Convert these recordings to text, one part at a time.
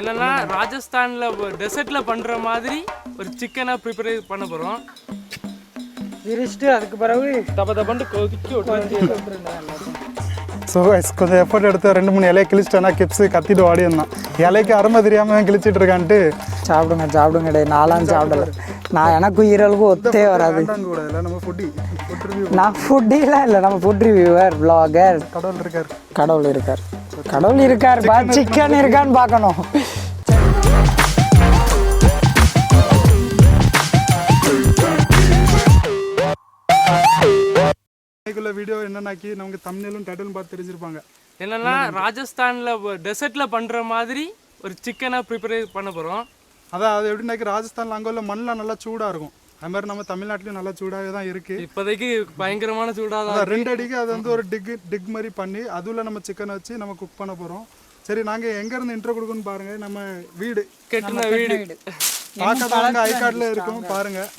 என்னன்னா ராஜஸ்தான்ல டெசர்ட்ல பண்ற மாதிரி ஒரு சிக்கனை ப்ரிப்பேர் பண்ண போறோம். விரிச்சிட்டு அதுக்கு பிறகு தப்ப தப்பண்டு கொதிக்க விட்டுருங்க. ஸோ கொஞ்சம் எஃபர்ட் எடுத்து 2-3 இலையை கிழிச்சிட்டேன்னா கிப்ஸு கத்திட்டு ஓடி இருந்தான். இலைக்கு அருமை தெரியாமல் கிழிச்சிட்டு இருக்கான்ட்டு. சாப்பிடுங்க டே, நாலாம் சாப்பிடல. நான் எனக்கு ஈரலுக்கு ஒத்தே வராது. நம்ம ஃபுட்டி நான் ஃபுட்டிலாம் இல்லை, நம்ம ஃபுட் ரிவ்யூவர் வ்ளாகர். கடவுள் இருக்கார் பா, சிக்கன் இருக்கான்னு பார்க்கணும். வீடியோ என்னன்னாக்கி நமக்கு தம்ப்நெயிலும் டைட்டிலும் பார்த்து தெரிஞ்சிருப்பாங்க. என்னன்னா ராஜஸ்தான்ல டெசர்ட்ல பண்ற மாதிரி ஒரு சிக்கனை ப்ரிப்பேர் பண்ண போறோம். அதான் அது எப்படின்னாக்கி ராஜஸ்தான்ல அங்கே உள்ள மண்ணில் நல்லா சூடாக இருக்கும். அது மாதிரி நம்ம தமிழ்நாட்டிலையும் நல்லா சூடாகவே தான் இருக்குது. இப்போதைக்கு பயங்கரமான சூடாக தான். 2 அடிக்கு அது வந்து ஒரு டிக் மாதிரி பண்ணி அதுல நம்ம சிக்கனை வச்சு நம்ம குக் பண்ண போகிறோம். சரி, நாங்கள் எங்கேருந்து இன்ட்ரோ கொடுக்கணும்னு பாருங்கள். நம்ம வீடு கெட்டின வீடு பார்க்கறவங்க ஐ கார்டில் இருக்கும் பாருங்கள்.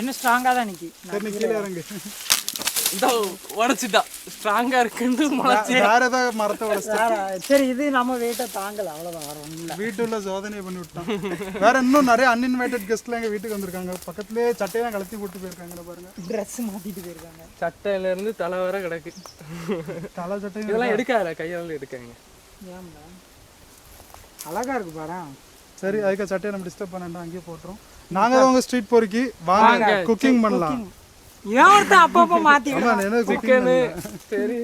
என்ன ஸ்ட்ராங்காக தான் நிற்கி. சரி, நீ கீழே இறங்கு. இந்த உடச்சிட்டா ஸ்ட்ராங்கா இருக்குன்னு வேற ஏதாவது மரத்தை உடச்சிட்டா. சரி, இது நம்ம வீட்டை தாங்கல, அவ்வளோதான். வரும் வீட்டுல சோதனை பண்ணி விட்டோம். வேற இன்னும் நிறைய அன்இன்வைட்டட் கெஸ்ட்லாம் எங்கள் வீட்டுக்கு வந்திருக்காங்க. பக்கத்துலேயே சட்டையெல்லாம் கலத்தி போட்டு போயிருக்காங்க பாருங்க. ட்ரெஸ் மாட்டிட்டு போயிருக்காங்க. சட்டையில இருந்து தலை வர கிடக்கு. தலை சட்டை இதெல்லாம் எடுக்காத, கையால எடுக்காங்க. அழகா இருக்கு பாரு. சரி, அதுக்கு சட்டையை நம்ம டிஸ்டர்ப் பண்ணா அங்கேயே போட்டுரும். நாங்கள் உங்க ஸ்ட்ரீட் பொறுக்கி வாங்க குக்கிங் பண்ணலாம். ஏன் அப்பப்போ மாத்திக்கலாம். சிக்கனு சரி.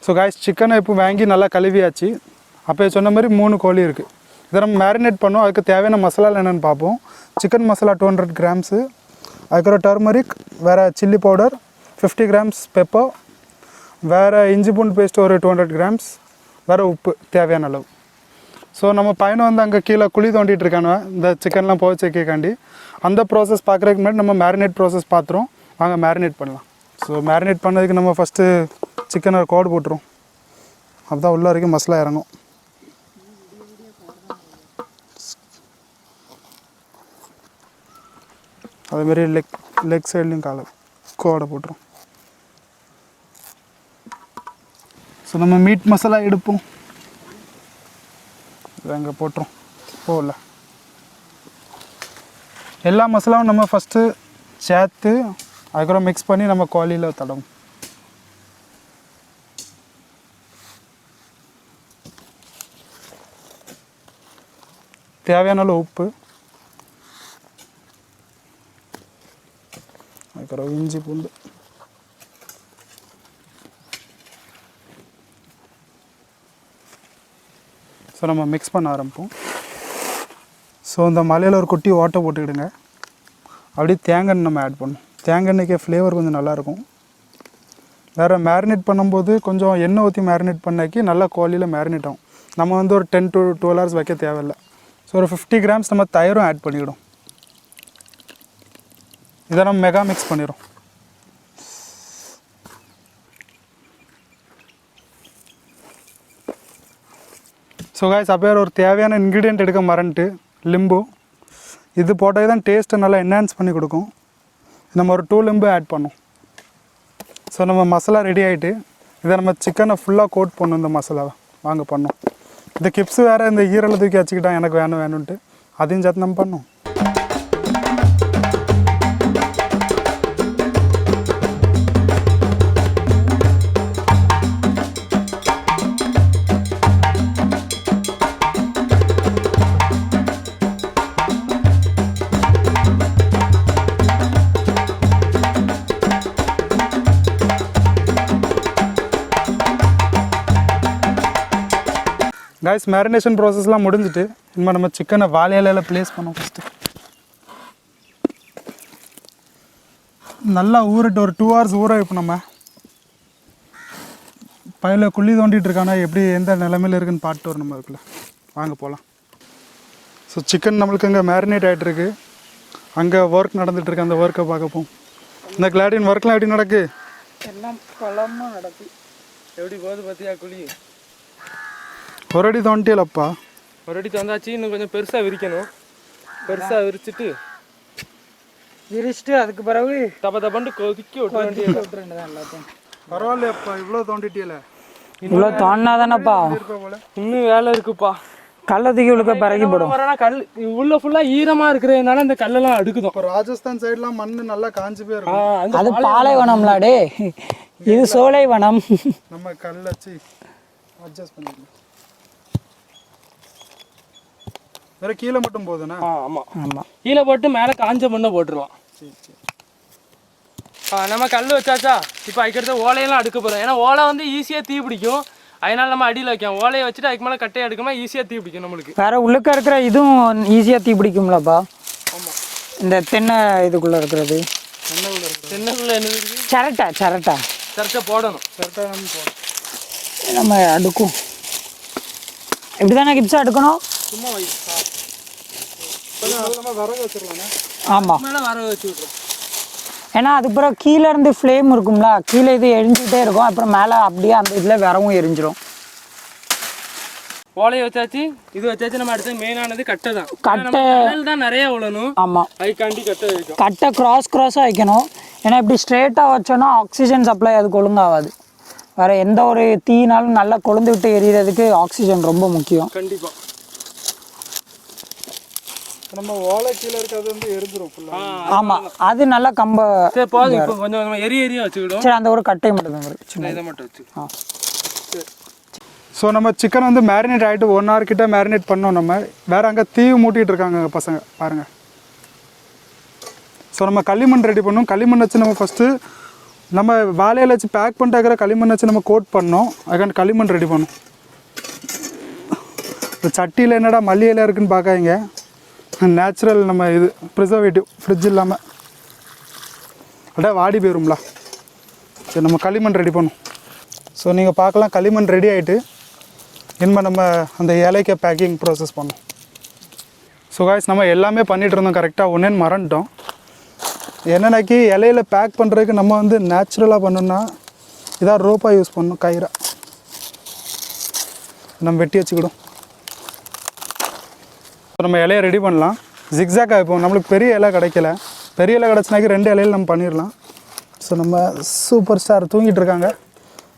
ஸோ காய்ஸ், சிக்கனை இப்போ வாங்கி நல்லா கழுவியாச்சு. அப்போ சொன்ன மாதிரி 3 கோழி இருக்குது. இதை நம்ம மேரினேட் பண்ணோம். அதுக்கு தேவையான மசாலா என்னென்னு பார்ப்போம். சிக்கன் மசாலா 200 கிராம்ஸு, அதுக்கப்புறம் டர்மரிக், வேறு சில்லி பவுடர் 50 கிராம்ஸ், பெப்பர், வேறு இஞ்சி பூண்டு பேஸ்ட் ஒரு 200 கிராம்ஸ், வேறு உப்பு தேவையான அளவு. ஸோ நம்ம பையனை வந்து அங்கே கீழே குழி தோண்டிகிட்டு இருக்கானு இந்த சிக்கன்லாம் போச்சு வைக்காண்டி. அந்த ப்ராசஸ் பார்க்குறதுக்கு முன்னாடி நம்ம மேரினேட் ப்ராசஸ் பார்த்துருவோம். வாங்க மேரினேட் பண்ணலாம். ஸோ மேரினேட் பண்ணதுக்கு நம்ம ஃபஸ்ட்டு சிக்கனை கோடு போட்டுரும். அப்போ தான் உள்ள வரைக்கும் மசாலா இறங்கும். அதுமாரி லெக் சைட்லேயும் கோடை போட்டுரும். ஸோ நம்ம மீட் மசாலா எடுப்போம். அங்கே போட்டுரும். போகல எல்லா மசாலாவும் நம்ம ஃபஸ்ட்டு சேர்த்து அதுக்கப்புறம் மிக்ஸ் பண்ணி நம்ம கோழியில் தடவும். தேவையான அளவு உப்பு, அதுக்கப்புறம் இஞ்சி பூண்டு, ஸோ நம்ம மிக்ஸ் பண்ண ஆரம்பிப்போம். ஸோ இந்த மலையில் ஒரு குட்டி ஓட்டை போட்டுக்கிடுங்க. அப்படியே தேங்காய் நம்ம ஆட் பண்ணணும். தேங்காய்க்கு ஃப்ளேவர் கொஞ்சம் நல்லாயிருக்கும். வேறு மேரினேட் பண்ணும்போது கொஞ்சம் எண்ணெய் ஊற்றி மேரினேட் பண்ணாக்கி நல்லா கோழியில் மேரினேட் ஆகும். நம்ம வந்து ஒரு 10 to 12 hours வைக்க தேவையில்லை. ஸோ ஒரு 50 கிராம்ஸ் நம்ம தயிரும் ஆட் பண்ணிவிடும். இதை நம்ம மெகா மிக்ஸ் பண்ணிடும். ஸோ காய்ஸ், அப்போ ஒரு தேவையான இன்க்ரீடியன்ட் எடுக்க மறந்துட்டு லிம்பு. இது போட்டால் தான் டேஸ்ட்டை நல்லா என்ஹான்ஸ் பண்ணி கொடுக்கும். நம்ம ஒரு 2 லிம்பு ஆட் பண்ணோம். ஸோ நம்ம மசாலா ரெடி ஆகிட்டு இதை நம்ம சிக்கனை ஃபுல்லாக கோட் பண்ணணும். இந்த மசாலாவை வாங்க பண்ணோம். இந்த கிப்ஸு வேறு இந்த ஈரலை தூக்கி வச்சுக்கிட்டான் எனக்கு வேணும்ன்ட்டு அதையும் சேர்த்து நம்ம பண்ணோம். காய்ஸ், மேரினேஷன் ப்ராசஸ்லாம் முடிஞ்சிட்டு இனிமேல் நம்ம சிக்கனை வாழை இலையில் ப்ளேஸ் பண்ணோம். ஃபஸ்ட்டு நல்லா ஊறிட்டு ஒரு 2 hours ஊற வைப்போம். நம்ம பையில குழி தோண்டிகிட்டு இருக்கானா எப்படி எந்த நிலைமையில் இருக்குன்னு பார்த்துட்டு வரும். நம்ம அதுக்குள்ளே வாங்க போகலாம். ஸோ சிக்கன் நம்மளுக்கு இங்கே மேரினேட் ஆகிட்டு இருக்கு. அங்கே ஒர்க் நடந்துகிட்ருக்கு, அந்த ஒர்க்கை பார்க்க போம். இந்த கிளாடின் ஒர்க்லாம் எப்படி நடக்கு? எல்லாம் பழமாக நடக்கு. எப்படி போகுது பார்த்தியா குழி? ஒரு அடி தோண்டியலப்பா. ஒரு அடி தந்தாச்சு, இன்னும் கொஞ்சம் பெருசாக விரிக்கணும். பெருசாக விரிச்சிட்டு அதுக்கு பிறகு தப்ப தப்பண்டு கொதிக்க விட்டுற விட்டுறேன் எல்லாத்தையும். பரவாயில்லையப்பா, இவ்வளோ தோண்டிட்டியல. இவ்வளோ தோண்டினா தானேப்பா, இன்னும் வேலை இருக்குப்பா. கல்லை தூக்கி உழுக்க பறக்கி போடும். கல் உள்ள ஃபுல்லாக ஈரமாக இருக்கிறதுனால இந்த கல்லெல்லாம் அடுக்குதும். இப்போ ராஜஸ்தான் சைட்லாம் மண் நல்லா காஞ்சி போயிருக்கும். அது பாலைவனம்லாடே, இது சோலைவனம். நம்ம கல் வச்சு அட்ஜஸ்ட் பண்ணிக்கலாம். வேற கீழே மட்டும் போதுண்ணா? ஆமாம் ஆமாம், கீழே போட்டு மேலே காஞ்ச மண்ணை போட்டுருவோம். நம்ம கல் வச்சாச்சா, இப்போ அதுக்கடுத்து ஓலையெல்லாம் அடுக்க போகிறோம். ஏன்னா ஓலை வந்து ஈஸியாக தீ பிடிக்கும், அதனால நம்ம அடியில் வைக்கோம். ஓலையை வச்சுட்டு அதுக்கு மேலே கட்டையை எடுக்கமா ஈஸியாக தீ பிடிக்கும் நம்மளுக்கு. வேற உள்ளுக்க இருக்கிற இதுவும் ஈஸியாக தீ பிடிக்கும்லப்பா. ஆமாம், இந்த தென்னை இதுக்குள்ளே இருக்கிறது. தென்னைக்குள்ளே என்ன இருக்குது? சரட்டை சரட்டை சரட்டை போடணும். கரெக்டாக நம்ம போடணும். நம்ம அடுக்கும் இப்படி தானே கிப்ஸாக எடுக்கணும். சும்மா வை. நம்ம விறகு வச்சிருக்கோண்ணா. ஆமாம், மேலே வர வச்சு விட்றோம். ஏன்னா அதுக்கு பிறகு கீழே இருந்து ஃப்ளேம் இருக்கும்ல, கீழே இது எரிஞ்சுக்கிட்டே இருக்கும், அப்புறம் மேலே அப்படியே அந்த இதில் விறவும் எரிஞ்சிடும். ஓலையை வச்சாச்சு, இது வச்சாச்சு. நம்ம அடுத்து மெயினானது கட்டை தான். கட்டை தான் நிறைய விழணும். ஆமாம், அதுக்காண்டி கட்டை வைக்கும். கட்டை க்ராஸாக வைக்கணும். ஏன்னா இப்படி ஸ்ட்ரெயிட்டாக வச்சோன்னா ஆக்சிஜன் சப்ளை அதுக்கு ஒழுங்காகாது. வேறு எந்த ஒரு தீனாலும் நல்லா கொழுந்து விட்டு எரியறதுக்கு ஆக்சிஜன் ரொம்ப முக்கியம். கண்டிப்பாக. நம்ம ஓலை கீழே இருக்கிறது வந்து எரிஞ்சிரும் ஃபுல்லாக. ஆமாம், அது நல்லா கம்ப. சரி போதும், இப்போ கொஞ்சம் கொஞ்சமாக எரிய வச்சுக்கிடும். சரி, அந்த ஒரு கட்டையை மட்டும் தான் சின்ன இதை மட்டும் வச்சு. ஸோ நம்ம சிக்கன் வந்து மேரினேட் ஆகிட்டு 1 hour கிட்ட மேரினேட் பண்ணோம். நம்ம வேறு அங்கே தீ மூட்டிகிட்டு இருக்காங்க பசங்க பாருங்கள். ஸோ நம்ம களிமண் ரெடி பண்ணோம். களிமண் வச்சு நம்ம ஃபஸ்ட்டு நம்ம வாழையில வச்சு பேக் பண்ணிட்டு இருக்கிற களிமண் வச்சு நம்ம கோட் பண்ணோம். அதுக்காண்டி களிமண் ரெடி பண்ணோம். இந்த சட்டியில் என்னடா மல்லி இலை இருக்குன்னு பார்க்காதீங்க, நேச்சுரல் நம்ம இது ப்ரிசர்வேட்டிவ், ஃப்ரிட்ஜ் இல்லாமல் அப்படியே வாடி போயிரும்ல. சரி, நம்ம களிமண் ரெடி பண்ணோம். ஸோ நீங்கள் பார்க்கலாம், களிமண் ரெடி ஆகிட்டு இனிமேல் நம்ம அந்த இலைக்க பேக்கிங் ப்ராசஸ் பண்ணோம். ஸோ காய்ஸ், நம்ம எல்லாமே பண்ணிகிட்டு இருந்தோம் கரெக்டாக. ஒன்றேன்னு மறந்துட்டோம். என்னன்னாக்கி இலையில பேக் பண்ணுறதுக்கு நம்ம வந்து நேச்சுரலாக பண்ணோன்னா இதான் ரோப்பாக யூஸ் பண்ணணும், கயிறா நம்ம வெட்டி வச்சுக்கிடும். நம்ம இலையை ரெடி பண்ணலாம். ஜிக்ஸாக்காக வைப்போம். நம்மளுக்கு பெரிய இலை கிடைக்கல, பெரிய இலை கிடச்சினாக்கி 2 இலையில் நம்ம பண்ணிடலாம். ஸோ நம்ம சூப்பர் ஸ்டார் தூங்கிட்டு இருக்காங்க,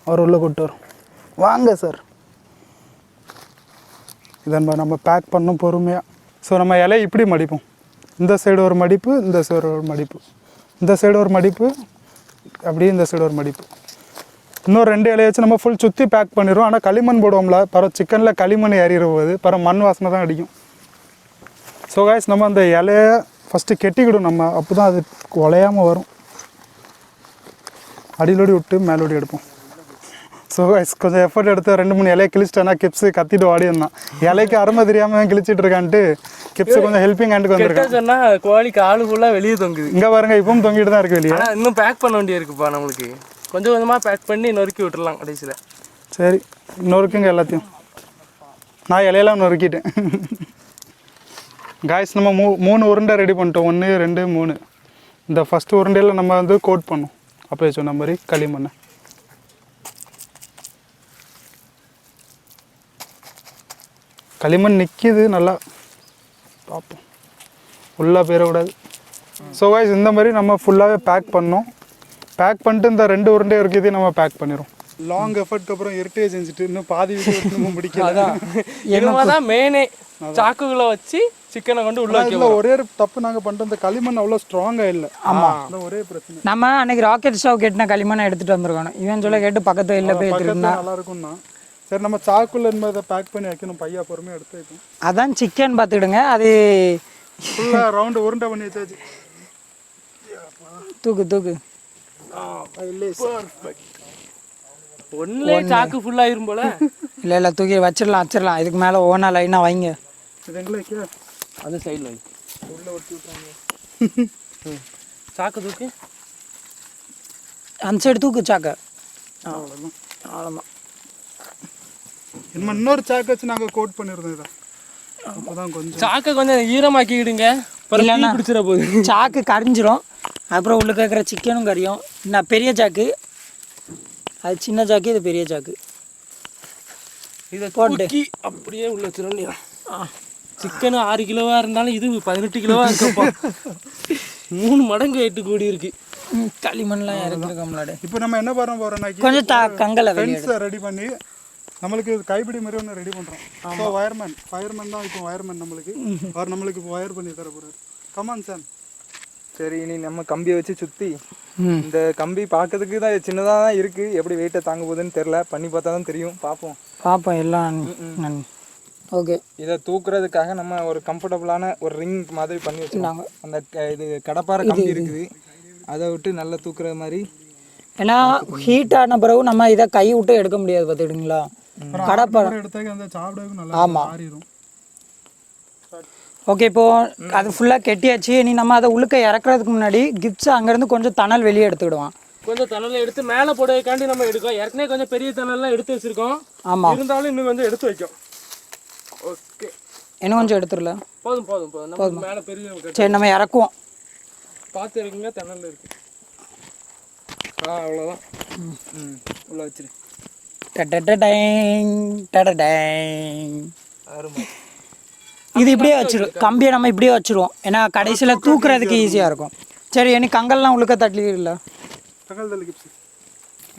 அவர் உள்ளே கூப்பிட்டு வரும். வாங்க சார். இதை நம்ம பேக் பண்ணோம் பொறுமையாக. ஸோ நம்ம இலையை இப்படி மடிப்போம். இந்த சைடு ஒரு மடிப்பு, இந்த சைடு ஒரு மடிப்பு, இந்த சைடு ஒரு மடிப்பு, அப்படியே இந்த சைடு ஒரு மடிப்பு. இன்னொரு 2 இலையை வச்சு நம்ம ஃபுல் சுற்றி பேக் பண்ணிடுவோம். ஆனால் களிமண் போடுவோம்ல, பரவ சிக்கனில் களிமண் ஏறிடுவது, பரவ மண் வாசனை தான் அடிக்கும். ஸோ காய்ஸ், நம்ம அந்த இலையை ஃபஸ்ட்டு கெட்டிக்கிடும். நம்ம அப்போ தான் அது உலையாமல் வரும். அடியிலோடி விட்டு மேலோடி எடுப்போம். ஸோ காய்ஸ், கொஞ்சம் எஃபர்ட் எடுத்து 2-3 இலையை கிழிச்சிட்டேன்னா கிப்ஸு கத்திட்டு வாடி வந்தான். இலைக்கு அருமை தெரியாமல் கிழிச்சிட்டு இருக்கான்ட்டு கிப்ஸு கொஞ்சம் ஹெல்ப்பிங் ஹேண்டுக்கு வந்துருக்கேன். சொன்னால் கோழிக்கு ஆளு ஃபுல்லாக வெளியே தொங்குது. இங்கே பாருங்க, இப்பவும் தொங்கிட்டு தான் இருக்கு வெளியே. ஆனால் இன்னும் பேக் பண்ண வேண்டிய இருக்குப்பா நம்மளுக்கு. கொஞ்சம் கொஞ்சமாக பேக் பண்ணி நொறுக்கி விட்டுடலாம் கடைசியில். சரி, நொறுக்குங்க எல்லாத்தையும். நான் இலையெல்லாம் நொறுக்கிட்டேன். காய்ஸ், நம்ம 3 உருண்டை ரெடி பண்ணிட்டோம். 1 2 3. இந்த ஃபஸ்ட்டு உருண்டையில் நம்ம வந்து கோட் பண்ணோம், அப்போ சொன்ன மாதிரி களிமண்ணை. களிமண் நிற்கிது, நல்லா பார்ப்போம், ஃபுல்லாக போயிடக்கூடாது. ஸோ காய்ஸ், இந்த மாதிரி நம்ம ஃபுல்லாகவே பேக் பண்ணோம். பேக் பண்ணிட்டு இந்த 2 உருண்டை இருக்குது நம்ம பேக் பண்ணிடுவோம். லாங் எஃபர்ட்க்கு அப்புறம் இருட்டே செஞ்சுட்டு இன்னும் பாதி நம்ம முடிக்கல. என்னதான் மெயினே சாக்குகளை வச்சு சிக்கனை கொண்டு உள்ள வைக்க. ஒரே தப்பு நாங்கள் பண்ணிட்டு இந்த களிமண் அவ்வளோ ஸ்ட்ராங்காக இல்லை. ஆமாம், ஒரே பிரச்சனை. நம்ம அன்னைக்கு ராக்கெட் ஸ்டவ் கேட்டினா களிமண்ணை எடுத்துகிட்டு வந்திருக்கணும். இவன் சொல்ல கேட்டு பக்கத்து இல்லை போய் எடுத்துருந்தா நல்லா இருக்கும்னா. சரி, நம்ம சாக்குள்ள என்பதை பேக் பண்ணி வைக்கணும். பையா பொறுமையாக எடுத்து வைக்கணும். அதான் சிக்கன் பார்த்துக்கிடுங்க. அது ஃபுல்லாக ரவுண்டு உருண்டை பண்ணி வச்சாச்சு. தூக்கு தூக்கு. ஒன்லே சாக்கு ஃபுல்லாயிரும் போல. இல்லை இல்லை, தூக்கி வச்சிடலாம். இதுக்கு மேலே ஓனா லைனாக வைங்க. இது எங்களை வைக்க அது சைடில் வை. உள்ளே ஒட்டி விட்றாங்க. சாக்கு தூக்கு, அந்த சைடு தூக்கு சாக்க. அவ்வளோதான். இனிமேல் இன்னொரு சாக்கு வச்சு நாங்கள் கோட் பண்ணியிருந்தோம். இதை அப்போதான் கொஞ்சம் சாக்கை கொஞ்சம் ஈரமாக்கிக்கிடுங்க, இல்லைன்னா பிடிச்சிட போகுது. சாக்கு கரிஞ்சிரும். அப்புறம் உள்ள கேட்குற சிக்கனும் கறியும். நான் பெரிய சாக்கு, அது சின்ன சாக்கு, இது பெரிய சாக்கு. இதை போட்டு அப்படியே உள்ள வச்சிடணும். சிக்கன் 6 கிலோவா இருந்தாலும் இது 18 கிலோவா இருக்கப்பா. 3 மடங்கு வெயிட்டு கூடி இருக்கு. களிமண்லாம் இறக்கிருக்கோம்லாடு. இப்போ நம்ம என்ன பண்ண போகிறோம்னா கொஞ்சம் கங்கலை ஃபென்ஸை ரெடி பண்ணி நம்மளுக்கு கைப்பிடி மாதிரி ஒன்று ரெடி பண்ணுறோம். ஸோ ஃபயர்மேன் தான் இப்போ வயர்மேன் நம்மளுக்கு. அவர் நம்மளுக்கு இப்போ ஒயர் பண்ணி தர போகிறார். Come on sir. சரி, இனி நம்ம கம்பியை வச்சு சுற்றி, இந்த கம்பி பார்க்கறதுக்கு தான் சின்னதாக தான் இருக்குது, எப்படி வெயிட்டை தாங்க போகுதுன்னு தெரில, பண்ணி பார்த்தா தான் தெரியும். பார்ப்போம் எல்லாம். ஓகே, இதை தூக்குறதுக்காக நம்ம ஒரு கம்ஃபர்டபுளான ஒரு ரிங் மாதிரி பண்ணி வச்சுருந்தாங்க. அந்த இது கடப்பாறை கம்பி இருக்குது, அதை விட்டு நல்லா தூக்குற மாதிரி. ஏன்னா ஹீட் ஆன பிறகு நம்ம இதை கை விட்டு எடுக்க முடியாது பார்த்துக்கிட்டுங்களா, கடப்பாறை எடுத்தாக்க அந்த சாப்பிடவும் நல்லா ஆமாம். மாறிடும். ஓகே, இப்போது அது ஃபுல்லாக கெட்டியாச்சு. இனி நம்ம அதை உழுக்க இறக்குறதுக்கு முன்னாடி கிப்ஸ் அங்கேருந்து கொஞ்சம் தணல் வெளியே எடுத்துக்கிடுவான். கொஞ்சம் தணலை எடுத்து மேலே போடுறதுக்காண்டி நம்ம எடுக்கோம். ஏற்கனவே கொஞ்சம் பெரிய தணல்லாம் எடுத்து வச்சிருக்கோம். ஆமாம், இருந்தாலும் இன்னும் கொஞ்சம் எடுத்து வைக்கும். ஓகே, இன்னும் கொஞ்சம் எடுத்துடல. போதும். நம்ம மேலே பெரிய சரி, நம்ம இறக்குவோம். பார்த்து இருக்குங்க, தணல் இருக்கு. அவ்வளோதான். உள்ள வச்சிரு. இது இப்படியே வச்சிரும். கம்பியை நம்ம இப்படியே வச்சிருவோம், ஏன்னா கடைசியில் தூக்குறதுக்கு ஈஸியாக இருக்கும். சரி, எனக்கு கங்கல்லாம் உழுக்க தட்டில தகவல் தள்ளி கிப்ஸ்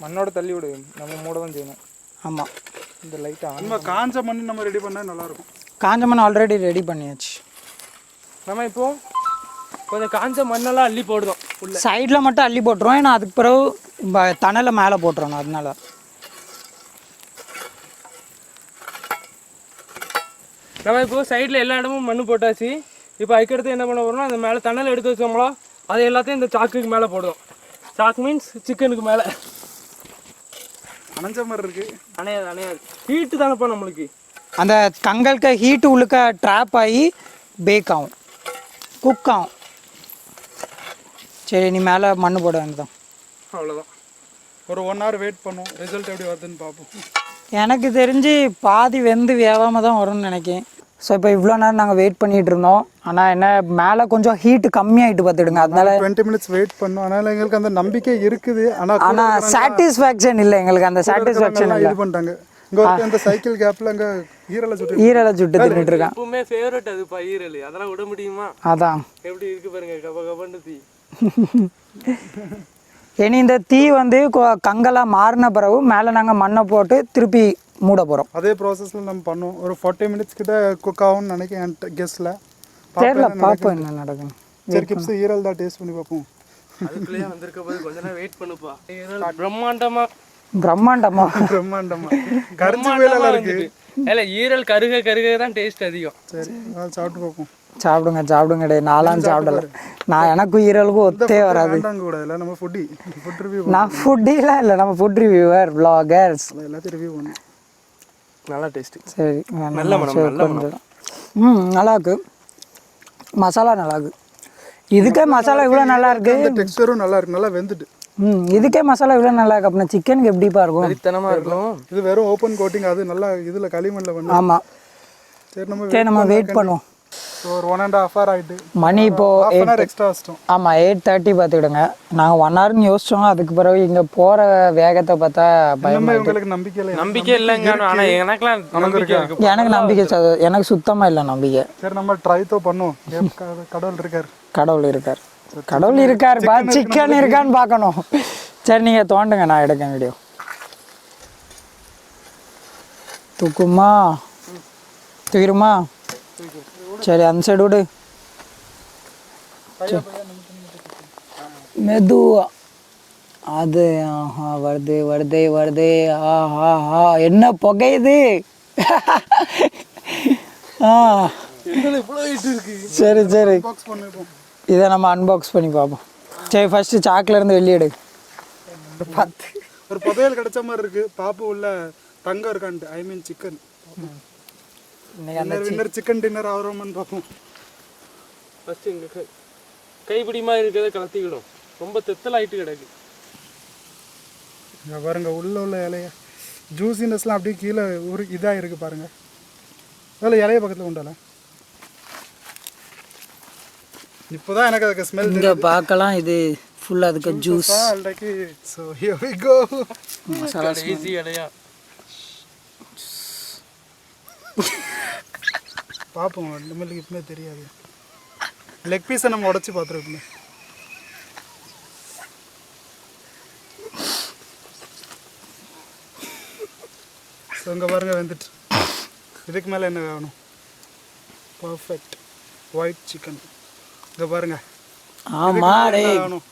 மண்ணோட தள்ளி விடு, நம்ம மூட தான் செய்யணும். ஆமாம், இந்த லைட்டாக நம்ம காஞ்ச மண் நம்ம ரெடி பண்ணால் நல்லாயிருக்கும். காஞ்ச மண் ஆல்ரெடி ரெடி பண்ணியாச்சு. நம்ம இப்போ கொஞ்சம் காஞ்ச மண்ணெல்லாம் அள்ளி போடுறோம். சைடில் மட்டும் அள்ளி போட்டுருவோம், ஏன்னா அதுக்கு பிறகு தணலை மேலே போட்டுருவோம். அதனால நம்ம இப்போ சைடில் எல்லா இடமும் மண் போட்டாச்சு. இப்போ அதுக்கடுத்து என்ன பண்ண போகிறோம்னா, அந்த மேலே தணல் எடுத்து வச்சோம்களா, அதை எல்லாத்தையும் இந்த சாக்குக்கு மேலே போடுவோம். சாக்கு மீன்ஸ் சிக்கனுக்கு மேலே. அணைஞ்ச மாதிரி இருக்குது. அணையாது. ஹீட்டு தானேப்பா நம்மளுக்கு. அந்த கங்கலுக்கு ஹீட்டு உள்ளுக்க ட்ராப் ஆகி பேக் ஆகும், குக் ஆகும். சரி, நீ மேலே மண் போட வேண்டியதான். அவ்வளோதான். ஒரு 1 hour வெயிட் பண்ணுவோம், ரிசல்ட் எப்படி வருதுன்னு பார்ப்போம். எனக்கு தெரிஞ்சு பாதி வெந்து வேகாமல் தான் வரும்னு நினைக்கிறேன். ஸோ இப்போ இவ்வளோ நேரம் நாங்கள் வெயிட் பண்ணிகிட்டு இருந்தோம். ஆனால் என்ன மேலே கொஞ்சம் ஹீட்டு கம்மியாகிட்டு பார்த்துடுங்க, அதனால 20 minutes வெயிட் பண்ணோம். அதனால் எங்களுக்கு அந்த நம்பிக்கை இருக்குது. ஆனால் சாட்டிஸ்ஃபேக்ஷன் இல்லை எங்களுக்கு. அந்த சாட்டிஸ்ஃபேக்ஷன் இது பண்ணிட்டாங்க. இங்கே ஒரு அந்த சைக்கிள் கேப்பில் அங்கே ஈரலை சுட்டு தின்னுட்டு இருக்கான். எப்பவுமே ஃபேவரட் அது ஈரல். அதெல்லாம் விட முடியுமா? அதான் எப்படி இருக்கு பாருங்க, கபன்னு தீ. இனி இந்த தீ வந்து கங்கலாக மாறின பிறகு மேலே நாங்கள் மண்ணை போட்டு திருப்பி மூட போகிறோம். அதே ப்ராசஸில் நம்ம பண்ணுவோம். ஒரு 40 minutes கிட்ட குக் ஆகும்னு நினைக்கிறேன் கெஸ்ட்டில். தெரியல, பார்ப்போம் என்ன நடக்கும். சரி கிப்ஸ், ஈரல் தான் டேஸ்ட் பண்ணி பார்ப்போம். அதுக்குள்ளேயே வந்திருக்க போது கொஞ்ச நேரம் வெயிட் பண்ணுப்பா. பிரம்மாண்டமா கரிஞ்சு வேலை இருக்கு. இல்லை, ஈரல் கருக தான் டேஸ்ட் அதிகம். சரி, சாப்பிட்டு பார்ப்போம். சாப்பிடுங்க டே. நான்லாம் சாப்பிடல. நான் எனக்கும் ஈரலுக்கும் ஒத்தே வராது. நம்ம ஃபுட் ரிவ்யூ. நான் ஃபுட்டிலாம் இல்லை, நம்ம ஃபுட் ரிவ்யூவர் வ்ளாகர்ஸ். எல்லாத்தையும் ரிவ்யூ பண்ணு. நல்லா டேஸ்ட்டு. சரி, நல்ல மனம். நல்லா இருக்கு. மசாலா நல்லா இருக்கு. இதுக்கே மசாலா இவ்வளோ நல்லா இருக்கு. டெக்ஸ்டரும் நல்லா இருக்கு, நல்லா வெந்துட்டு. இதுக்கே மசாலா இவ்வளோ நல்லா இருக்கு. அப்படின்னா சிக்கனுக்கு எப்படிப்பா இருக்கும்? வெறித்தனமாக இருக்கும். இது வெறும் ஓப்பன் கோட்டிங், அது நல்லா இதில் களிமண்ணில் பண்ணு. ஆமாம். சரி, நம்ம வெயிட் பண்ணுவோம். ஒரு 1.5 hour ஆகிட்டு. மணி இப்போ எக்ஸ்ட்ரா வச்சிட்டோம். ஆமாம், 8:30 பார்த்துக்கிடுங்க. நாங்கள் 1 hourன்னு யோசித்தோம். அதுக்கு பிறகு இங்கே போகிற வேகத்தை பார்த்தா பயமா. உங்களுக்கு நம்பிக்கை இல்லைங்க. ஆனால் எனக்குலாம் நம்பிக்கை இருக்கு. எனக்கு நம்பிக்கை எனக்கு சுத்தமாக இல்லை நம்பிக்கை. சரி, நம்ம ட்ரை தான் பண்ணுவோம். கடவுள் இருக்கார் பா. சிக்கன் இருக்கான்னு பார்க்கணும். சரி, நீங்கள் தோண்டுங்க, நான் எடுக்கேன் வீடியோ. தூக்குமா, தூக்கிடுமா? சரி, அந்த சைடு விடு. மெதுவா. அது வருது. ஆஹா, என்ன புகையுது. சரி, இதை நம்ம அன்பாக்ஸ் பண்ணி பார்ப்போம். சரி, ஃபர்ஸ்ட் சாக்கிலேருந்து வெளியேடு. ஒரு புதையல் கிடைச்ச மாதிரி இருக்கு. பாப்பு உள்ள தங்கம் இருக்கான்ட்டு, ஐ மீன் சிக்கன். சிக்கன் டின்னர் ஆகிறோம்னு பார்ப்போம். ஃபஸ்ட்டு எங்கள் கைப்பிடிமா இருக்கிறத கலத்திக்கிடும். ரொம்ப தெத்தல் ஆகிட்டு கிடக்கு. பாருங்க, உள்ள இலைய ஜூசினஸ்லாம் அப்படியே கீழே ஒரு இதாக இருக்குது பாருங்க. அதில் இலைய பக்கத்தில் உண்டால இப்போ தான் எனக்கு அதுக்கு ஸ்மெல் இங்கே பார்க்கலாம் இது ஃபுல்லாக அதுக்கு juice already so here we go masala easy அடையா பார்ப்போம் நம்மளுக்கு இப்பமே தெரியாது லெக் பீஸை நம்ம உடச்சி பார்த்துருக்கோமே ஸோ இங்கே பாருங்க வந்துட்டு இதுக்கு மேலே என்ன வேணும் பர்ஃபெக்ட் ஒயிட் சிக்கன் இங்கே பாருங்க ஆமாம் வேணும்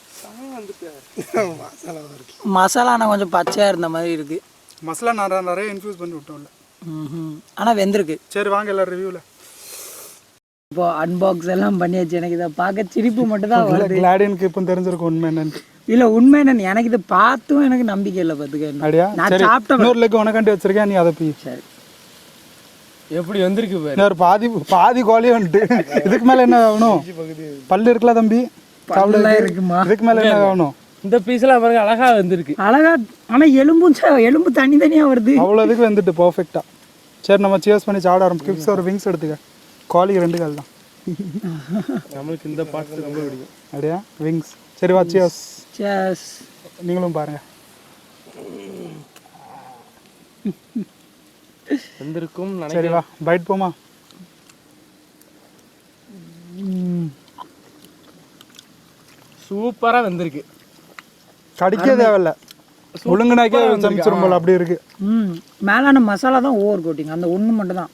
மசாலா நான் கொஞ்சம் பச்சையாக இருந்த மாதிரி இருக்குது மசாலா நான் நிறைய இன்ஃப்யூஸ் பண்ணி விட்டோம்ல ஆனால் வெந்திருக்கு. சரி வாங்க எல்லாம் ரிவ்யூவில் இப்போ அன்பாக்ஸ் எல்லாம் பண்ணியாச்சு. எனக்கு இதை பார்க்க சிரிப்பு மட்டும் தான் வருது. கிளாடியனுக்கு இப்போ தெரிஞ்சிருக்கும் உண்மை என்னன்னு. இல்லை உண்மை என்னன்னு எனக்கு இதை பார்த்தும் எனக்கு நம்பிக்கை இல்லை பார்த்துக்க. அப்படியா? நான் சரி, சாப்பிட்டேன். இன்னொரு லெக் உனக்காண்டி வச்சிருக்கேன், நீ அதை போய். சரி எப்படி வந்திருக்கு பாரு. இன்னொரு பாதி கோழி வந்துட்டு இதுக்கு மேலே என்ன வேணும்? பல்லு இருக்குல்ல தம்பி, பல்லெல்லாம் இருக்குமா? இதுக்கு மேலே என்ன வேணும்? இந்த பீஸ்லாம் பாருங்க அழகா வந்திருக்கு. அழகா, ஆனால் எலும்பு தனியாக வருது. அவ்வளோ இதுக்கு வந்துட்டு பர்ஃபெக்டாக. சரி நம்ம சியர்ஸ் பண்ணி சாப்பிட ஆரம்பிச்சு. கிப்ஸ் ஒரு விங்ஸ் எடுத்துக்க. கோழி 2 கால் தான் நம்மளுக்கு இந்த பாட்டு ரொம்ப பிடிக்கும். அப்படியா? விங்ஸ். சரி வா சியர்ஸ். சியர்ஸ். நீங்களும் பாருங்க. வந்திருக்கும். சரி வா பைட் போமா. சூப்பரா வந்திருக்கு. கடிக்க தேவையில்ல, ஒழுங்குனாக்கே சமைச்சிரும் போல அப்படி இருக்கு. மேலான மசாலா தான் ஓவர் கோட்டிங், அந்த ஒன்று மட்டும் தான்.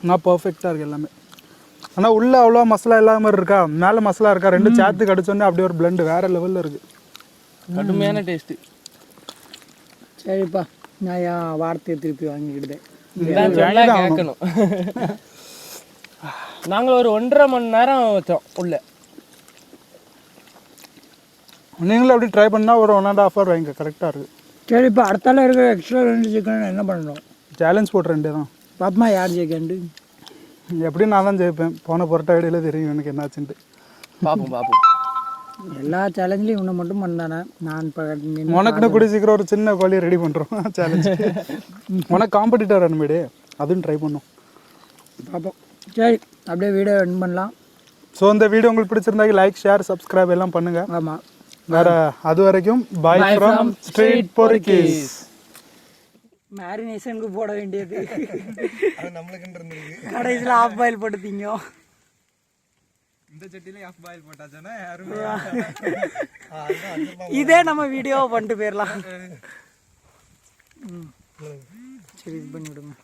ஆனால் பர்ஃபெக்டாக இருக்குது எல்லாமே. ஆனால் உள்ளே அவ்வளோ மசாலா இல்லாத மாதிரி இருக்கா, மேலே மசாலா இருக்கா, 2 சேர்த்து கடிச்சோன்னே அப்படியே ஒரு பிளெண்ட் வேறு லெவலில் இருக்குது. கடுமையான டேஸ்ட்டு. சரிப்பா, நான் என் வார்த்தையை திருப்பி வாங்கிக்கிட்டேன். கேட்கணும். நாங்கள் ஒரு 1.5 மணி நேரம் வச்சோம் உள்ள. நீங்களும் அப்படி ட்ரை பண்ணால் ஒரு 1.5 hour வாங்க, கரெக்டாக இருக்குது. சரிப்பா, அடுத்தால இருக்கிற எக்ஸ்ட்ரா 2 சிக்கன் என்ன பண்ணணும்? சேலஞ்ச் போட்டு 2 தான். பாப்பமா யார் ஜெயிக்கண்டு? எப்படியும் நான் தான் ஜெயிப்பேன். போன பொருட்ட இடையில தெரியும் எனக்கு என்னாச்சுன்ட்டு. பார்ப்போம். எல்லா சேலஞ்சிலையும் இவனை மட்டும் பண்ணானே. நான் இப்போ உனக்குன்னு கூடிய சீக்கிரம் ஒரு சின்ன கோழி ரெடி பண்ணுறோம் சேலஞ்ச். உனக்கு காம்படிட்டர் அனுப்பிடு, அதுவும் ட்ரை பண்ணும். பார்ப்போம். சரி, அப்படியே வீடியோ எண்ட் பண்ணலாம். ஸோ இந்த வீடியோ உங்களுக்கு பிடிச்சிருந்தாங்க லைக், ஷேர், சப்ஸ்கிரைப் எல்லாம் பண்ணுங்கள். ஆமாம், வேற அது வரைக்கும் பாய் ஃப்ரம் ஸ்ட்ரீட் பொறுக்கீஸ். மேரினேஷனுக்கு போட வேண்டியது கடைசியில் ஆஃப் பாயில் போட்டுத்தீங்க. இந்த சட்டில ஆஃப் பாயில் போட்டாச்சனா இதே நம்ம வீடியோவை பண்ணிட்டு போயிடலாம். சரி, இது பண்ணி விடுங்க.